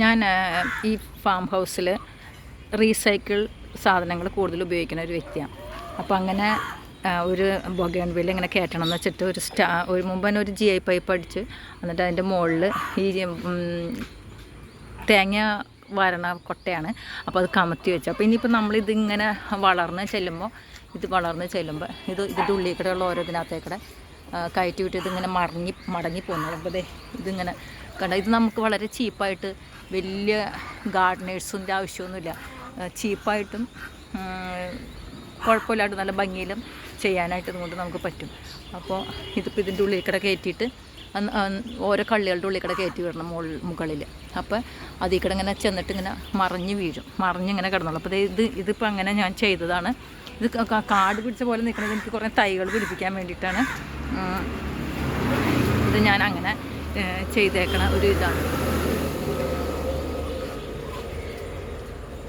ഞാൻ ഈ ഫാം ഹൗസിൽ റീസൈക്കിൾ സാധനങ്ങൾ കൂടുതൽ ഉപയോഗിക്കുന്ന ഒരു വ്യക്തിയാണ്. അപ്പോൾ അങ്ങനെ ഒരു ബൊഗൺവില്ല ഇങ്ങനെ കയറ്റണം എന്ന് വെച്ചിട്ട് ഒരു മുമ്പ് തന്നെ ഒരു GI പൈപ്പ് അടിച്ച് എന്നിട്ട് അതിൻ്റെ മുകളിൽ ഈ തേങ്ങ വരണ കൊട്ടയാണ്. അപ്പോൾ അത് കമത്തി വെച്ചു. അപ്പോൾ ഇനിയിപ്പോൾ നമ്മളിതിങ്ങനെ വളർന്ന് ചെല്ലുമ്പോൾ ഇതിൻ്റെ ഉള്ളിൽ കൂടെയുള്ള ഓരോ ഇതിനകത്തേക്കൂടെ കയറ്റി വിട്ട് ഇതിങ്ങനെ മടങ്ങി പോകുന്നത്. അപ്പോൾ ഇതിങ്ങനെ കണ്ട, ഇത് നമുക്ക് വളരെ ചീപ്പായിട്ട്, വലിയ ഗാർഡനേഴ്സിൻ്റെ ആവശ്യമൊന്നുമില്ല, ചീപ്പായിട്ടും കുഴപ്പമില്ലാണ്ട് നല്ല ഭംഗിയിലും ചെയ്യാനായിട്ട് ഇതുകൊണ്ട് നമുക്ക് പറ്റും. അപ്പോൾ ഇതിപ്പോൾ ഇതിൻ്റെ ഉള്ളിൽ കൂടെ കയറ്റിയിട്ട് ഓരോ കള്ളികളുടെ ഉള്ളിൽ കൂടെ കയറ്റി വിടണം മുകളിൽ. അപ്പോൾ അതിൽ കൂടെ ഇങ്ങനെ ചെന്നിട്ട് ഇങ്ങനെ മറിഞ്ഞിങ്ങനെ കിടന്നുള്ളൂ. അപ്പോൾ ഇതിപ്പോൾ അങ്ങനെ ഞാൻ ചെയ്തതാണ്. ഇത് കാട് പിടിച്ച പോലെ നിൽക്കുന്നത് എനിക്ക് കുറേ തൈകൾ പിടിപ്പിക്കാൻ വേണ്ടിയിട്ടാണ് ഇത് ഞാൻ അങ്ങനെ ചെയ്തേക്കണ ഒരു ഇതാണ്.